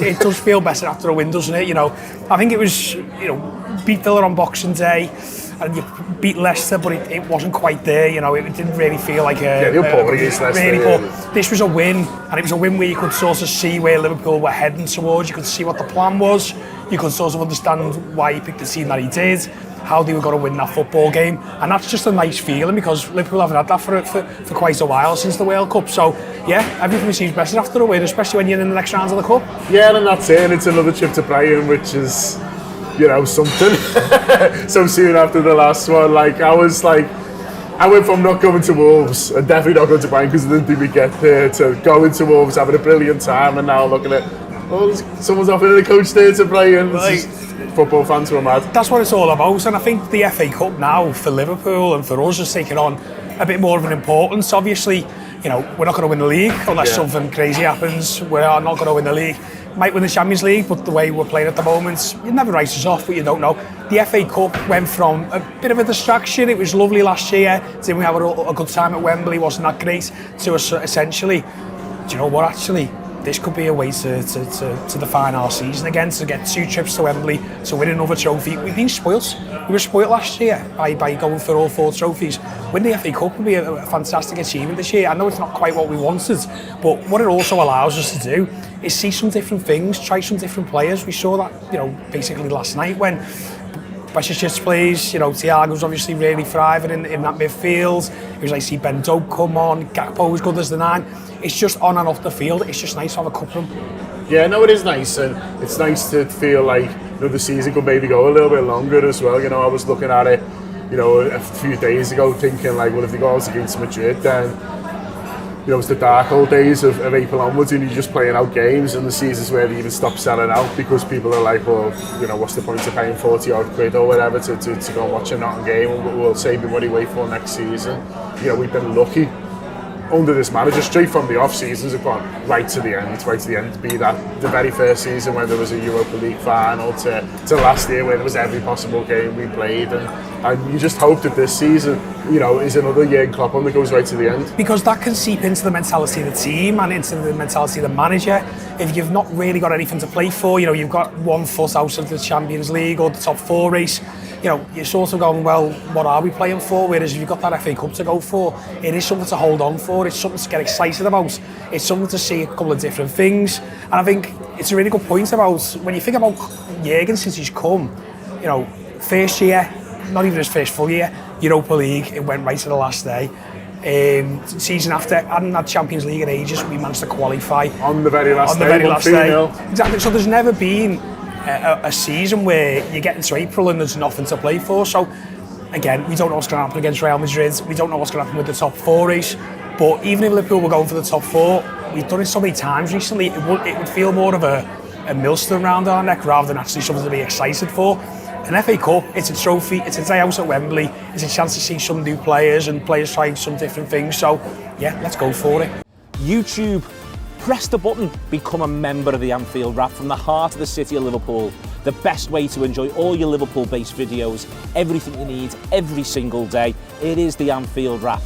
it does feel better after a win, doesn't it? You know, I think it was, you know, beat Villa on Boxing Day, and you beat Leicester, but it wasn't quite there. You know, it didn't really feel like really poor. This was a win, and it was a win where you could sort of see where Liverpool were heading towards. You could see what the plan was. You could sort of understand why he picked the team that he did, how they were going to win that football game, and that's just a nice feeling because Liverpool haven't had that for quite a while since the World Cup. So yeah, everything seems better after a win, especially when you're in the next round of the Cup. Yeah, and that's it. And it's another trip to Brighton, which is, you know, something. So soon after the last one, like I went from not going to Wolves and definitely not going to Brighton because I didn't think we'd get there, to going to Wolves, having a brilliant time, and now looking at, oh, someone's offering a coach there to Brighton. Right. Football fans were mad. That's what it's all about, and I think the FA Cup now for Liverpool and for us has taken on a bit more of an importance. Obviously, you know, we're not going to win the league unless something crazy happens. We are not going to win the league. Might win the Champions League, but the way we're playing at the moment, you never write us off, but you don't know. The FA Cup went from a bit of a distraction. It was lovely last year. Didn't we have a good time at Wembley? Wasn't that great? To us, essentially, do you know what? Actually, this could be a way to define our season again, to get 2 trips to Wembley, to win another trophy. We've been spoilt. We were spoilt last year by going for all 4 trophies. Winning the FA Cup would be a fantastic achievement this year. I know it's not quite what we wanted, but what it also allows us to do is see some different things, try some different players. We saw that, you know, basically last night when Bacon plays, you know, TAW was obviously really thriving in that midfield. It was like see Ben Doak come on, Gakpo was good as the 9. It's just on and off the field. It's just nice to have a couple of them. Yeah, no, it is nice, and it's nice to feel like, you know, the season could maybe go a little bit longer as well. You know, I was looking at it, you know, a few days ago, thinking like, well, if they go out against Madrid, then, you know, it's the dark old days of April onwards, and you're just playing out games, and the season's where they even stop selling out because people are like, well, you know, what's the point of paying 40 odd quid or whatever to go and watch a Nottingham game, and we'll save the money wait for next season. You know, we've been lucky under this manager, straight from the off seasons, have gone right to the end, be that the very first season when there was a Europa League final to last year when there was every possible game we played, and you just hope that this season, you know, is another year in Klopp that goes right to the end. Because that can seep into the mentality of the team and into the mentality of the manager. If you've not really got anything to play for, you know, you've got 1 foot out of the Champions League or the top 4 race, you know, you're sort of going, well, what are we playing for? Whereas if you've got that FA Cup to go for, it is something to hold on for, it's something to get excited about, it's something to see a couple of different things. And I think it's a really good point about, when you think about Jurgen since he's come, you know, first year, not even his first full year, Europa League, it went right to the last day. Season after, hadn't had Champions League in ages, we managed to qualify. On the very last day. Exactly, so there's never been a season where you get into April and there's nothing to play for. So again, we don't know what's going to happen against Real Madrid, we don't know what's going to happen with the top 4 race, but even if Liverpool were going for the top 4, we've done it so many times recently, it would feel more of a millstone around our neck rather than actually something to be excited for. An FA Cup, it's a trophy, it's a day out at Wembley, it's a chance to see some new players and players trying some different things, so yeah, let's go for it. YouTube, press the button, become a member of the Anfield Wrap from the heart of the city of Liverpool. The best way to enjoy all your Liverpool-based videos, everything you need, every single day. It is the Anfield Wrap.